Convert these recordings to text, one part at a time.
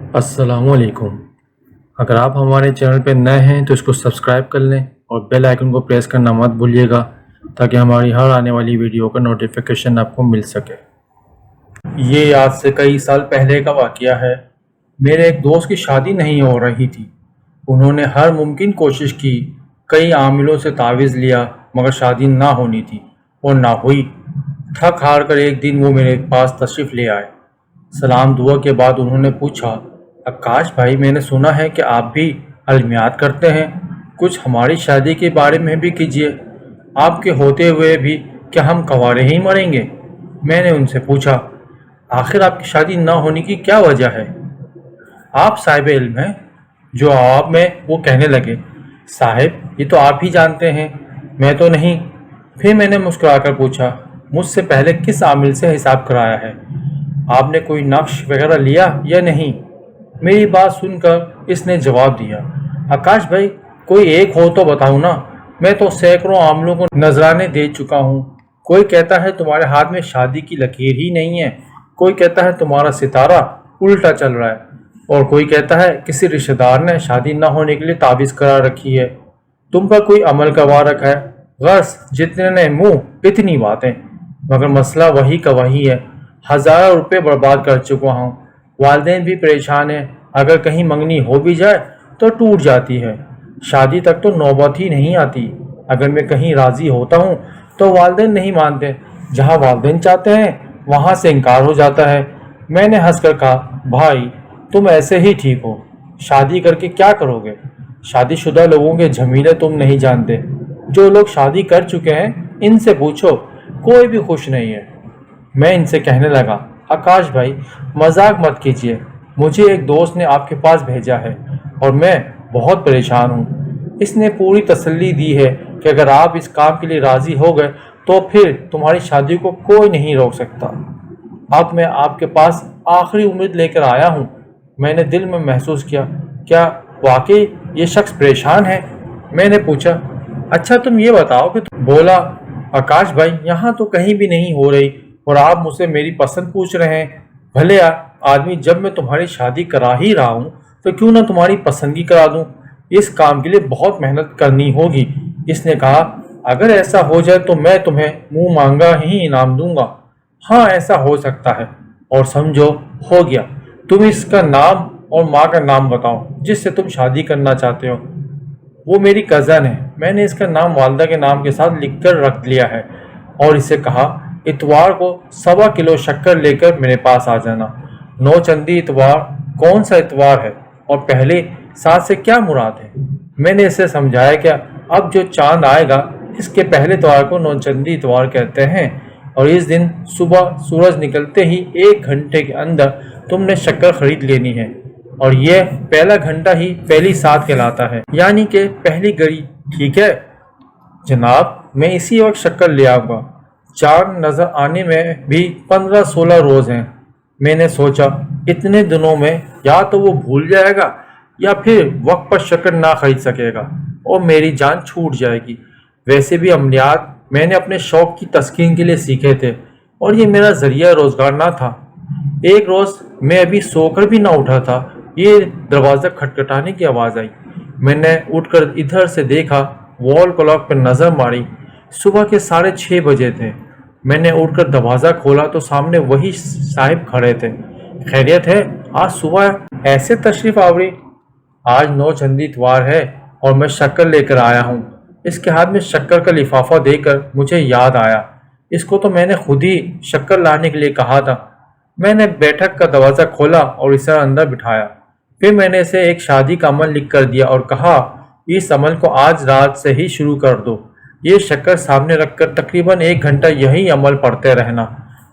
अस्सलाम वालेकुम। अगर आप हमारे चैनल पर नए हैं तो इसको सब्सक्राइब कर लें और बेल आइकन को प्रेस करना मत भूलिएगा ताकि हमारी हर आने वाली वीडियो का नोटिफिकेशन आपको मिल सके। ये आज से कई साल पहले का वाक़या है। मेरे एक दोस्त की शादी नहीं हो रही थी। उन्होंने हर मुमकिन कोशिश की, कई आमिलों से तावीज़ लिया, मगर शादी ना होनी थी और ना हुई। थक हार कर एक दिन वो मेरे पास तशरीफ़ ले आए। सलाम दुआ के बाद उन्होंने पूछा, आकाश भाई, मैंने सुना है कि आप भी अलमियात करते हैं, कुछ हमारी शादी के बारे में भी कीजिए। आपके होते हुए भी क्या हम कंवारे ही मरेंगे? मैंने उनसे पूछा, आखिर आपकी शादी ना होने की क्या वजह है? आप साहिब इल्म हैं। जवाब में वो कहने लगे, साहिब ये तो आप ही जानते हैं, मैं तो नहीं। फिर मैंने मुस्कुराकर पूछा, मुझसे पहले किस आमिल से हिसाब कराया है? आपने कोई नक्श वगैरह लिया या नहीं? मेरी बात सुनकर इसने जवाब दिया, आकाश भाई कोई एक हो तो बताओ ना, मैं तो सैकड़ों आमलों को नजराने दे चुका हूँ। कोई कहता है तुम्हारे हाथ में शादी की लकीर ही नहीं है, कोई कहता है तुम्हारा सितारा उल्टा चल रहा है, और कोई कहता है किसी रिश्तेदार ने शादी न होने के लिए ताबीज़ करा रखी है। तुम पर कोई अमल करवा रखा है। बस जितने ने मुँह इतनी बातें, मगर मसला वही का वही है। हज़ारों रुपये बर्बाद कर चुका हूँ। वालिदैन भी परेशान हैं, अगर कहीं मंगनी हो भी जाए तो टूट जाती है। शादी तक तो नौबत ही नहीं आती। अगर मैं कहीं राज़ी होता हूँ तो वालिदैन नहीं मानते, जहाँ वालिदैन चाहते हैं वहाँ से इनकार हो जाता है। मैंने हंसकर कहा, भाई तुम ऐसे ही ठीक हो, शादी करके क्या करोगे? शादीशुदा लोगों के झमेले तुम नहीं जानते। जो लोग शादी कर चुके हैं इनसे पूछो, कोई भी खुश नहीं है। मैं इनसे कहने लगा, आकाश भाई मजाक मत कीजिए, मुझे एक दोस्त ने आपके पास भेजा है और मैं बहुत परेशान हूँ। इसने पूरी तसल्ली दी है कि अगर आप इस काम के लिए राज़ी हो गए तो फिर तुम्हारी शादी को कोई नहीं रोक सकता। अब मैं आपके पास आखिरी उम्मीद लेकर आया हूँ। मैंने दिल में महसूस किया, क्या वाकई ये शख्स परेशान है? मैंने पूछा, अच्छा तुम ये बताओ कि बोला, आकाश भाई यहाँ तो कहीं भी नहीं हो रही और आप मुझसे मेरी पसंद पूछ रहे हैं। भले आदमी, जब मैं तुम्हारी शादी करा ही रहा हूँ तो क्यों ना तुम्हारी पसंदगी करा दूँ। इस काम के लिए बहुत मेहनत करनी होगी। इसने कहा, अगर ऐसा हो जाए तो मैं तुम्हें मुंह मांगा ही इनाम दूंगा। हाँ ऐसा हो सकता है, और समझो हो गया। तुम इसका नाम और माँ का नाम बताओ जिससे तुम शादी करना चाहते हो। वो मेरी कज़न है। मैंने इसका नाम वालदा के नाम के साथ लिख कर रख लिया है और इसे कहा, इतवार को 1.25 किलो शक्कर लेकर मेरे पास आ जाना। 9 चंदी इतवार कौन सा इतवार है और पहले साथ से क्या मुराद है? मैंने इसे समझाया, क्या अब जो चांद आएगा इसके पहले इतवार को 9 चंदी इतवार कहते हैं, और इस दिन सुबह सूरज निकलते ही 1 घंटे के अंदर तुमने शक्कर खरीद लेनी है, और यह पहला घंटा ही पहली साथ कहलाता है, यानी कि पहली घड़ी। ठीक है जनाब, मैं इसी वक्त शक्कर ले आऊँगा। चांद नजर आने में भी 15-16 रोज हैं। मैंने सोचा, इतने दिनों में या तो वो भूल जाएगा या फिर वक्त पर शक्कर ना खरीद सकेगा और मेरी जान छूट जाएगी। वैसे भी अमलियात मैंने अपने शौक की तस्कीन के लिए सीखे थे और ये मेरा जरिया रोजगार ना था। एक रोज मैं अभी सोकर भी ना उठा था, ये दरवाज़ा खटखटाने की आवाज़ आई। मैंने उठकर इधर से देखा, वॉल क्लॉक पर नज़र मारी। सुबह के 6:30 बजे थे। मैंने उठकर दरवाज़ा खोला तो सामने वही साहिब खड़े थे। खैरियत है, आज सुबह ऐसे तशरीफ़ आवरी? आज 9 चंदी इतवार है और मैं शक्कर लेकर आया हूँ। इसके हाथ में शक्कर का लिफाफा देकर मुझे याद आया, इसको तो मैंने खुद ही शक्कर लाने के लिए कहा था। मैंने बैठक का दरवाज़ा खोला और इसे अंदर बिठाया। फिर मैंने इसे एक शादी का अमल लिख कर दिया और कहा, इस अमल को आज रात से ही शुरू कर दो। ये शक्कर सामने रखकर तकरीबन 1 घंटा यही अमल पढ़ते रहना।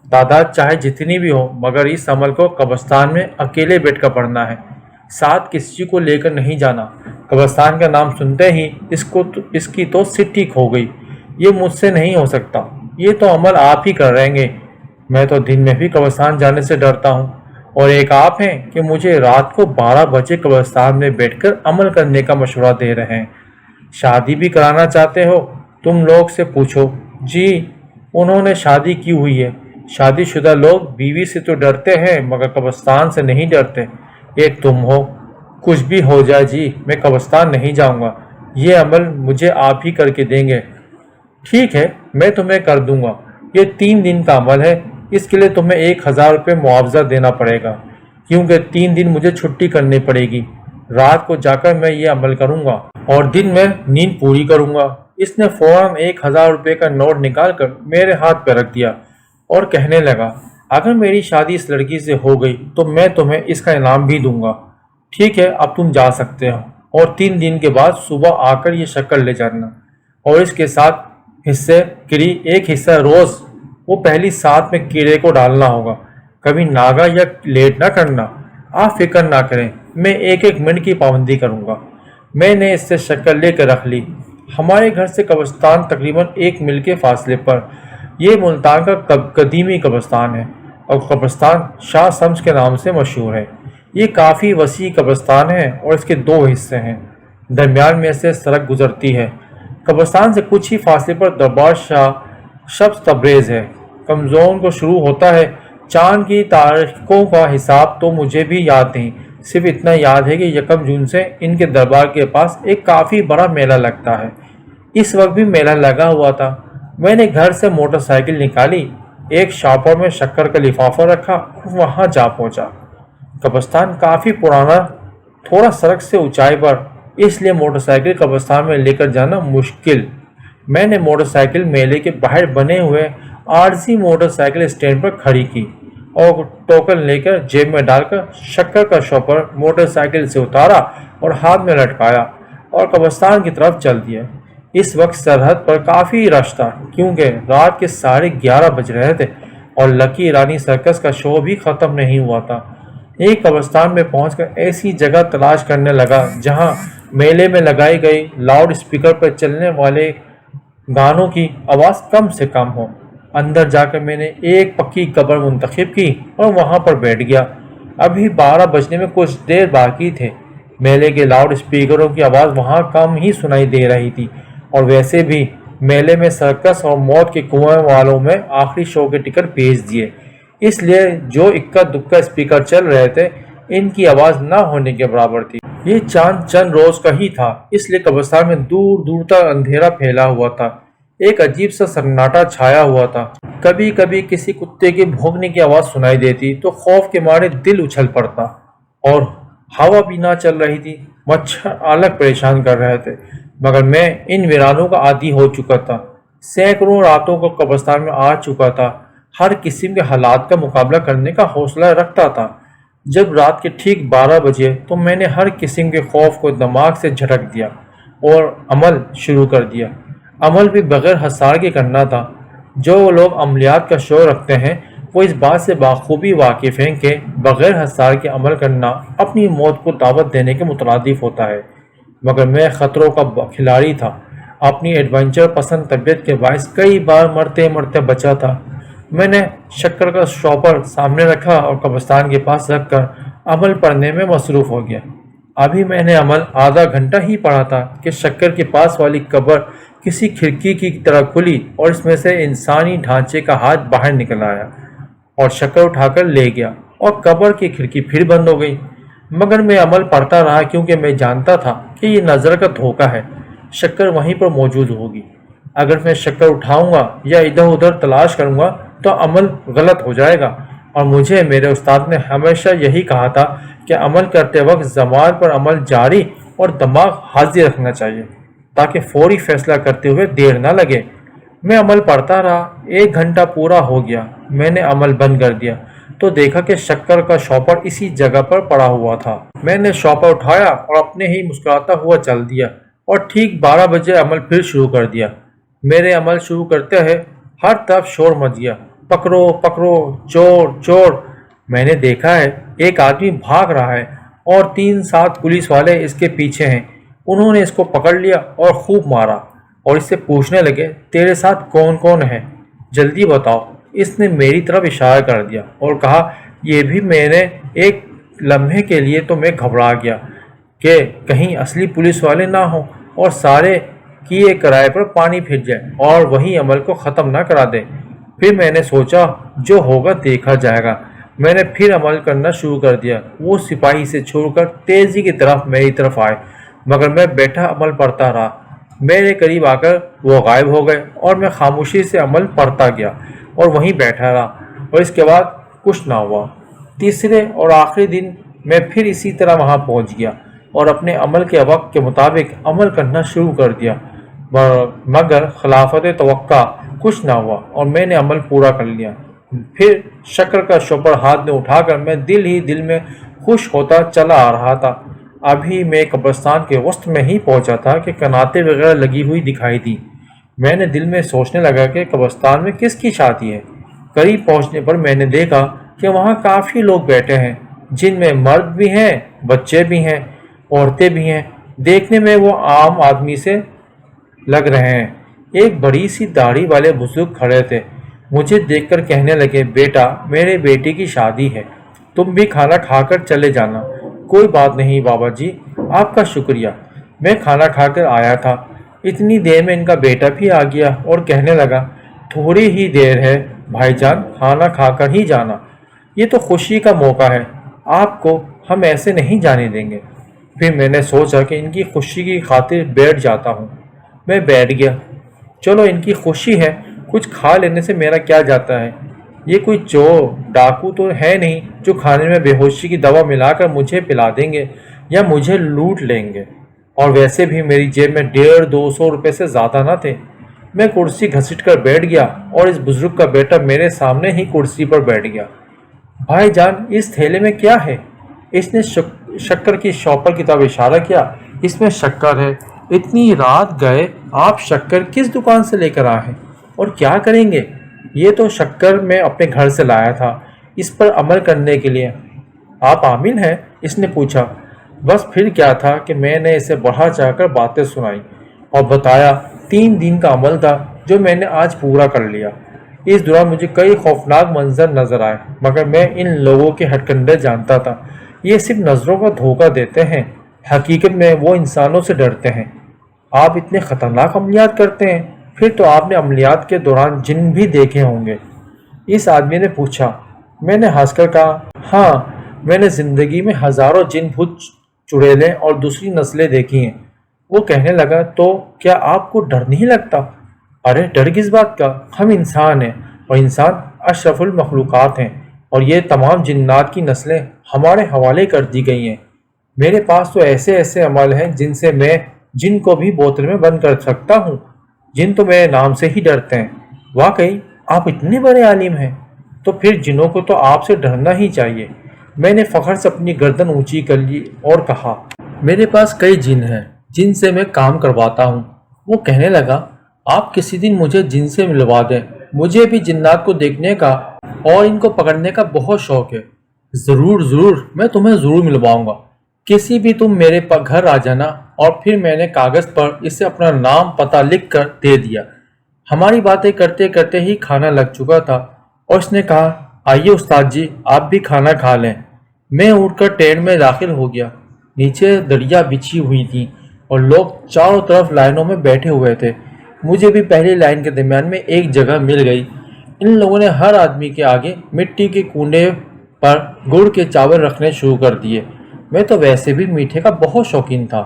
तादाद चाहे जितनी भी हो, मगर इस अमल को कब्रिस्तान में अकेले बैठकर पढ़ना है, साथ किसी को लेकर नहीं जाना। कब्रिस्तान का नाम सुनते ही इसकी तो सिर ठीक हो गई। ये मुझसे नहीं हो सकता, ये तो अमल आप ही कर रहेंगे। मैं तो दिन में भी कब्रिस्तान जाने से डरता हूँ, और एक आप हैं कि मुझे रात को 12 बजे कब्रिस्तान में बैठकर अमल करने का मशवरा दे रहे हैं। शादी भी कराना चाहते हो? तुम लोग से पूछो। जी, उन्होंने शादी की हुई है। शादीशुदा लोग बीवी से तो डरते हैं मगर कब्रिस्तान से नहीं डरते। एक तुम हो। कुछ भी हो जाए जी, मैं कब्रिस्तान नहीं जाऊंगा। ये अमल मुझे आप ही करके देंगे। ठीक है, मैं तुम्हें कर दूंगा। ये 3 दिन का अमल है, इसके लिए तुम्हें 1000 रुपये मुआवजा देना पड़ेगा, क्योंकि 3 दिन मुझे छुट्टी करनी पड़ेगी। रात को जाकर मैं ये अमल करूंगा और दिन में नींद पूरी करूंगा। इसने फौरन 1000 रुपये का नोट निकाल कर मेरे हाथ पर रख दिया और कहने लगा, अगर मेरी शादी इस लड़की से हो गई तो मैं तुम्हें इसका इनाम भी दूंगा। ठीक है, अब तुम जा सकते हो और 3 दिन के बाद सुबह आकर ये शक्कर ले जाना और इसके साथ हिस्से कीड़ी, एक हिस्सा रोज वो पहली 7 में कीड़े को डालना होगा। कभी नागा या लेट ना करना। आप फिक्र ना करें, मैं 1-1 मिनट की पाबंदी करूंगा। मैंने इससे शक्कर लेकर रख ली। हमारे घर से कब्रिस्तान तकरीबन 1 मील के फासले पर। यह मुल्तान का कदीमी कब्रिस्तान है और कब्रिस्तान शाह शम्स के नाम से मशहूर है। ये काफ़ी वसी कब्रिस्तान है और इसके 2 हिस्से हैं। दरमियान में से सड़क गुजरती है। कब्रिस्तान से कुछ ही फासले पर दरबार शाह शब्स तब्रेज़ है। कमज़ोन को शुरू होता है। चांद की तारीखों का हिसाब तो मुझे भी याद नहीं, सिर्फ इतना याद है कि 1 जून से इनके दरबार के पास एक काफ़ी बड़ा मेला लगता है। इस वक्त भी मेला लगा हुआ था। मैंने घर से मोटरसाइकिल निकाली, एक शॉपर में शक्कर का लिफाफा रखा और वहाँ जा पहुँचा। कब्रिस्तान काफ़ी पुराना, थोड़ा सड़क से ऊंचाई पर, इसलिए मोटरसाइकिल कब्रिस्तान में लेकर जाना मुश्किल। मैंने मोटरसाइकिल मेले के बाहर बने हुए आरसी मोटरसाइकिल स्टैंड पर खड़ी की और टोकन लेकर जेब में डालकर शक्कर का शॉपर मोटरसाइकिल से उतारा और हाथ में लटकाया और कब्रिस्तान की तरफ चल दिया। इस वक्त सरहद पर काफ़ी रश था, क्योंकि रात के 11:30 बज रहे थे और लकी रानी सर्कस का शो भी ख़त्म नहीं हुआ था। एक कब्रिस्तान में पहुंचकर ऐसी जगह तलाश करने लगा जहां मेले में लगाई गई लाउड स्पीकर पर चलने वाले गानों की आवाज़ कम से कम हो। अंदर जाकर मैंने एक पक्की कब्र मुंतखब की और वहां पर बैठ गया। अभी 12 बजने में कुछ देर बाकी थे। मेले के लाउड स्पीकरों की आवाज़ वहां कम ही सुनाई दे रही थी और वैसे भी मेले में सर्कस और मौत के कुएं वालों में आखिरी शो के टिकट भेज दिए, इसलिए जो इक्का दुक्का स्पीकर चल रहे थे इनकी आवाज़ ना होने के बराबर थी। ये चांद चंद रोज का ही था, इसलिए कब्रिस्तान में दूर दूर तक अंधेरा फैला हुआ था। एक अजीब सा सन्नाटा छाया हुआ था। कभी कभी किसी कुत्ते के भौंकने की आवाज़ सुनाई देती तो खौफ के मारे दिल उछल पड़ता और हवा भी ना चल रही थी। मच्छर अलग परेशान कर रहे थे, मगर मैं इन वीरानों का आदी हो चुका था। सैकड़ों रातों को कब्रिस्तान में आ चुका था। हर किस्म के हालात का मुकाबला करने का हौसला रखता था। जब रात के ठीक 12 बजे तो मैंने हर किस्म के खौफ को दिमाग से झटक दिया और अमल शुरू कर दिया। अमल भी बग़ैर हसार के करना था। जो लोग अमलियात का शौक़ रखते हैं वो इस बात से बाखूबी वाकिफ़ हैं कि बग़ैर हसार के अमल करना अपनी मौत को दावत देने के मुतरादिफ होता है। मगर मैं ख़तरों का खिलाड़ी था। अपनी एडवेंचर पसंद तबीयत के बायस कई बार मरते मरते बचा था। मैंने शक्कर का शॉपर सामने रखा और कब्रिस्तान के पास रखकर अमल पढ़ने में मसरूफ़ हो गया। अभी मैंने अमल आधा घंटा ही पढ़ा था कि शक्कर के पास वाली कब्र किसी खिड़की की तरह खुली और इसमें से इंसानी ढांचे का हाथ बाहर निकल आया और शक्कर उठाकर ले गया और कब्र की खिड़की फिर बंद हो गई। मगर मैं अमल पढ़ता रहा, क्योंकि मैं जानता था कि ये नज़र का धोखा है। शक्कर वहीं पर मौजूद होगी। अगर मैं शक्कर उठाऊंगा या इधर उधर तलाश करूंगा तो अमल गलत हो जाएगा। और मुझे मेरे उस्ताद ने हमेशा यही कहा था कि अमल करते वक्त ज़बान पर अमल जारी और दिमाग हाजिर रखना चाहिए, ताकि फौरी फैसला करते हुए देर ना लगे। मैं अमल पढ़ता रहा। 1 घंटा पूरा हो गया। मैंने अमल बंद कर दिया तो देखा कि शक्कर का शॉपर इसी जगह पर पड़ा हुआ था। मैंने शॉपर उठाया और अपने ही मुस्कुराता हुआ चल दिया और ठीक 12 बजे अमल फिर शुरू कर दिया। मेरे अमल शुरू करते हैं हर तरफ शोर मच गया, पकड़ो पकड़ो, चोर चोर। मैंने देखा है एक आदमी भाग रहा है और 3-7 पुलिस वाले इसके पीछे हैं। उन्होंने इसको पकड़ लिया और खूब मारा और इससे पूछने लगे, तेरे साथ कौन कौन है, जल्दी बताओ। इसने मेरी तरफ इशारा कर दिया और कहा, ये भी। मैंने एक लम्हे के लिए तो मैं घबरा गया कि कहीं असली पुलिस वाले ना हो और सारे किए किराए पर पानी फिर जाए और वही अमल को ख़त्म ना करा दे। फिर मैंने सोचा जो होगा देखा जाएगा। میں نے پھر عمل کرنا شروع کر دیا۔ وہ سپاہی سے چھوڑ کر تیزی کی طرف میری طرف آئے، مگر میں بیٹھا عمل پڑھتا رہا۔ میرے قریب آ کر وہ غائب ہو گئے اور میں خاموشی سے عمل پڑھتا گیا اور وہیں بیٹھا رہا، اور اس کے بعد کچھ نہ ہوا۔ تیسرے اور آخری دن میں پھر اسی طرح وہاں پہنچ گیا اور اپنے عمل کے وقت کے مطابق عمل کرنا شروع کر دیا، مگر خلافت توقع کچھ نہ ہوا اور میں نے عمل پورا کر لیا۔ پھر شکر کا شوپر ہاتھ میں اٹھا کر میں دل ہی دل میں خوش ہوتا چلا آ رہا تھا۔ ابھی میں قبرستان کے وسط میں ہی پہنچا تھا کہ کناتیں وغیرہ لگی ہوئی دکھائی دی۔ میں نے دل میں سوچنے لگا کہ قبرستان میں کس کی شادی ہے۔ قریب پہنچنے پر میں نے دیکھا کہ وہاں کافی لوگ بیٹھے ہیں، جن میں مرد بھی ہیں، بچے بھی ہیں، عورتیں بھی ہیں۔ دیکھنے میں وہ عام آدمی سے لگ رہے ہیں۔ ایک بڑی سی داڑھی والے بزرگ کھڑے تھے، مجھے دیکھ کر کہنے لگے، بیٹا میرے بیٹے کی شادی ہے، تم بھی کھانا کھا کر چلے جانا۔ کوئی بات نہیں بابا جی، آپ کا شکریہ۔ میں کھانا کھا کر آیا تھا، اتنی دیر میں ان کا بیٹا بھی آ گیا اور کہنے لگا، تھوڑی ہی دیر ہے بھائی جان، کھانا کھا کر ہی جانا، یہ تو خوشی کا موقع ہے، آپ کو ہم ایسے نہیں جانے دیں گے۔ پھر میں نے سوچا کہ ان کی خوشی کی خاطر بیٹھ جاتا ہوں۔ میں بیٹھ گیا۔ چلو ان کی خوشی ہے، کچھ کھا لینے سے میرا کیا جاتا ہے، یہ کوئی چور ڈاکو تو ہے نہیں جو کھانے میں بے ہوشی کی دوا ملا کر مجھے پلا دیں گے یا مجھے لوٹ لیں گے، اور ویسے بھی میری جیب میں 150-200 روپے سے زیادہ نہ تھے۔ میں کرسی گھسیٹ کر بیٹھ گیا اور اس بزرگ کا بیٹا میرے سامنے ہی کرسی پر بیٹھ گیا۔ بھائی جان اس تھیلے میں کیا ہے؟ اس نے شکر کی شاپ کی طرف اشارہ کیا۔ اس میں شکر ہے۔ اتنی رات گئے آپ شکر کس دکان سے لے کر آئے ہیں اور کیا کریں گے؟ یہ تو شکر میں اپنے گھر سے لایا تھا اس پر عمل کرنے کے لیے۔ آپ عامل ہیں؟ اس نے پوچھا۔ بس پھر کیا تھا کہ میں نے اسے بڑھا چڑھا کر باتیں سنائی اور بتایا 3 دن کا عمل تھا جو میں نے آج پورا کر لیا۔ اس دوران مجھے کئی خوفناک منظر نظر آئے، مگر میں ان لوگوں کے ہتھکنڈے جانتا تھا، یہ صرف نظروں کا دھوکہ دیتے ہیں، حقیقت میں وہ انسانوں سے ڈرتے ہیں۔ آپ اتنے خطرناک عملیات کرتے ہیں، پھر تو آپ نے عملیات کے دوران جن بھی دیکھے ہوں گے؟ اس آدمی نے پوچھا۔ میں نے ہنس کر کہا، ہاں میں نے زندگی میں ہزاروں جن بھوت چڑیلیں اور دوسری نسلیں دیکھی ہیں۔ وہ کہنے لگا، تو کیا آپ کو ڈر نہیں لگتا؟ ارے ڈر کس بات کا، ہم انسان ہیں اور انسان اشرف المخلوقات ہیں، اور یہ تمام جنات کی نسلیں ہمارے حوالے کر دی گئی ہیں۔ میرے پاس تو ایسے ایسے عمل ہیں جن سے میں جن کو بھی بوتل میں بند کر سکتا ہوں۔ جن تو میرے نام سے ہی ڈرتے ہیں۔ واقعی آپ اتنے بڑے عالم ہیں، تو پھر جنوں کو تو آپ سے ڈرنا ہی چاہیے۔ میں نے فخر سے اپنی گردن اونچی کر لی اور کہا، میرے پاس کئی جن ہیں جن سے میں کام کرواتا ہوں۔ وہ کہنے لگا، آپ کسی دن مجھے جن سے ملوا دیں، مجھے بھی جنات کو دیکھنے کا اور ان کو پکڑنے کا بہت شوق ہے۔ ضرور ضرور، میں تمہیں ضرور ملواؤں گا۔ کسی بھی تم میرے گھر آ جانا۔ اور پھر میں نے کاغذ پر اسے اپنا نام پتہ لکھ کر دے دیا۔ ہماری باتیں کرتے کرتے ہی کھانا لگ چکا تھا اور اس نے کہا، آئیے استاد جی آپ بھی کھانا کھا لیں۔ میں اٹھ کر ٹینٹ میں داخل ہو گیا۔ نیچے دریا بچھی ہوئی تھی اور لوگ چاروں طرف لائنوں میں بیٹھے ہوئے تھے۔ مجھے بھی پہلی لائن کے درمیان میں ایک جگہ مل گئی۔ ان لوگوں نے ہر آدمی کے آگے مٹی کے کنڈے پر گڑ کے چاول رکھنے شروع کر دیے۔ میں تو ویسے بھی میٹھے کا بہت شوقین تھا۔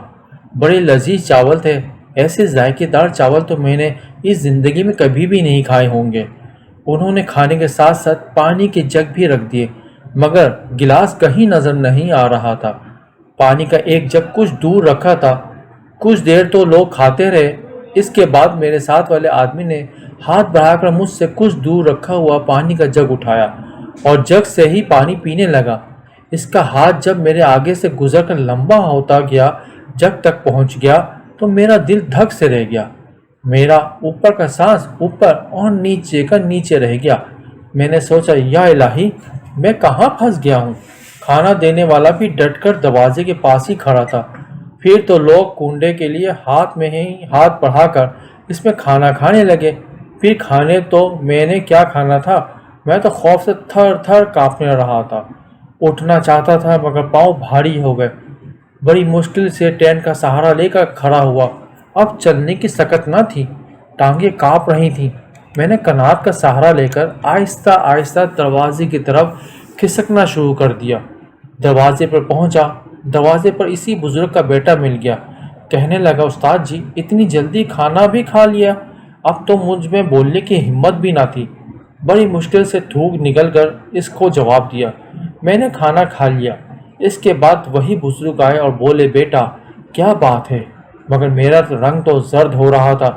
بڑے لذیذ چاول تھے، ایسے ذائقے دار چاول تو میں نے اس زندگی میں کبھی بھی نہیں کھائے ہوں گے۔ انہوں نے کھانے کے ساتھ ساتھ پانی کے جگ بھی رکھ دیے، مگر گلاس کہیں نظر نہیں آ رہا تھا۔ پانی کا ایک جگ کچھ دور رکھا تھا۔ کچھ دیر تو لوگ کھاتے رہے۔ اس کے بعد میرے ساتھ والے آدمی نے ہاتھ بڑھا کر مجھ سے کچھ دور رکھا ہوا پانی کا جگ اٹھایا اور جگ سے ہی پانی پینے لگا۔ اس کا ہاتھ جب میرے آگے سے گزر کر لمبا ہوتا گیا، جگ تک پہنچ گیا تو میرا دل دھک سے رہ گیا۔ میرا اوپر کا سانس اوپر اور نیچے کا نیچے رہ گیا۔ میں نے سوچا، یا الہی میں کہاں پھنس گیا ہوں۔ کھانا دینے والا بھی ڈٹ کر دروازے کے پاس ہی کھڑا تھا۔ پھر تو لوگ کنڈے کے لیے ہاتھ میں ہی ہاتھ بڑھا کر اس میں کھانا کھانے لگے۔ پھر کھانے تو میں نے کیا کھانا تھا، میں تو خوف سے تھر تھر کانپنے رہا تھا۔ اٹھنا چاہتا تھا مگر پاؤں بھاری ہو گئے۔ بڑی مشکل سے ٹینٹ کا سہارا لے کر کھڑا ہوا۔ اب چلنے کی سکت نہ تھی، ٹانگیں کانپ رہی تھیں۔ میں نے کنات کا سہارا لے کر آہستہ آہستہ دروازے کی طرف खिसकना शुरू कर दिया। दरवाजे पर पहुंचा। दरवाजे पर इसी बुजुर्ग का बेटा मिल गया। कहने लगा, उस्ताद जी इतनी जल्दी खाना भी खा लिया? अब तो मुझ में बोलने की हिम्मत भी ना थी। बड़ी मुश्किल से थूक निकल कर इसको जवाब दिया, मैंने खाना खा लिया। इसके बाद वही बुजुर्ग आए और बोले, बेटा क्या बात है? मगर मेरा रंग तो जर्द हो रहा था,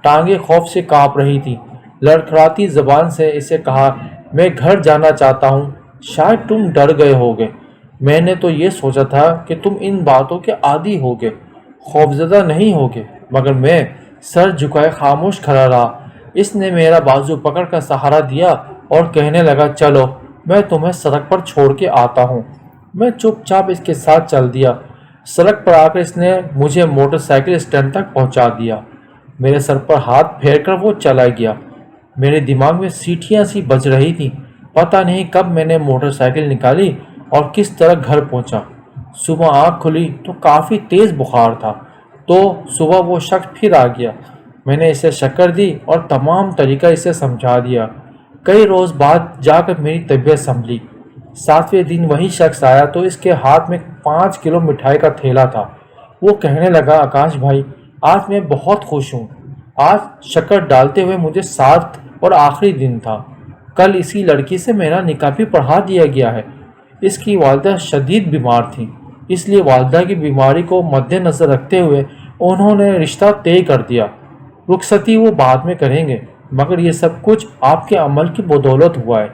टांगे खौफ से कांप रही थी। लड़खड़ाती जबान से इसे कहा, मैं घर जाना चाहता हूँ, शायद तुम डर गए होगे। मैंने तो ये सोचा था कि तुम इन बातों के आदी होगे, खौफजदा नहीं होगे। मगर मैं सर झुकाए खामोश खड़ा रहा। इसने मेरा बाजू पकड़ कर सहारा दिया और कहने लगा, चलो मैं तुम्हें सड़क पर छोड़ के आता हूँ। मैं चुपचाप इसके साथ चल दिया। सड़क पर आकर इसने मुझे मोटरसाइकिल स्टैंड तक पहुँचा दिया। मेरे सर पर हाथ फेरकर वो चला गया। मेरे दिमाग में सीटियाँ सी बज रही थी। पता नहीं कब मैंने मोटरसाइकिल निकाली और किस तरह घर पहुंचा। सुबह आँख खुली तो काफ़ी तेज़ बुखार था। तो सुबह वो शख्स फिर आ गया। मैंने इसे शक्कर दी और तमाम तरीका इसे समझा दिया। कई रोज़ बाद जाकर मेरी तबीयत संभली। 7वें दिन वही शख्स आया तो इसके हाथ में 5 किलो मिठाई का थैला था। वो कहने लगा, आकाश भाई आज मैं बहुत खुश हूँ। आज शक्कर डालते हुए मुझे 7 और आखिरी दिन था। कल इसी लड़की से मेरा निकाह भी पढ़ा दिया गया है। इसकी वालिदा शदीद बीमार थी, इसलिए वालिदा की बीमारी को मद्देनज़र रखते हुए उन्होंने रिश्ता तय कर दिया। रुखसती वो बाद में करेंगे, मगर ये सब कुछ आपके अमल की बदौलत हुआ है।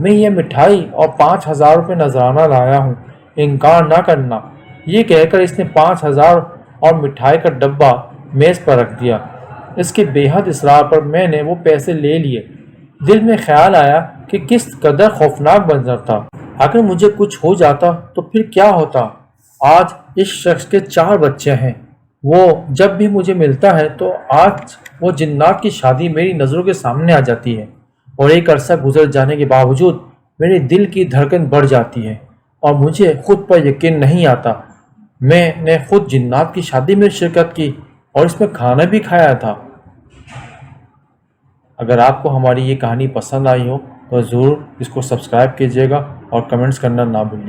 मैं ये मिठाई और 5,000 रुपये नजराना लाया हूँ, इनकार ना करना। ये कहकर इसने 5,000 और मिठाई का डब्बा मेज़ पर रख दिया। इसके बेहद इसरार पर मैंने वो पैसे ले लिए। दिल में ख्याल आया कि किस कदर खौफनाक मंजर था। अगर मुझे कुछ हो जाता तो फिर क्या होता। आज इस शख्स के 4 बच्चे हैं। वो जब भी मुझे मिलता है तो आज वो जिन्नात की शादी मेरी नज़रों के सामने आ जाती है और एक अरसा गुजर जाने के बावजूद मेरे दिल की धड़कन बढ़ जाती है और मुझे खुद पर यकीन नहीं आता। मैंने खुद जिन्नात की शादी में शिरकत की और इसमें खाना भी खाया था। अगर आपको हमारी ये कहानी पसंद आई हो तो ज़रूर इसको सब्सक्राइब कीजिएगा और कमेंट्स करना ना भूलिए।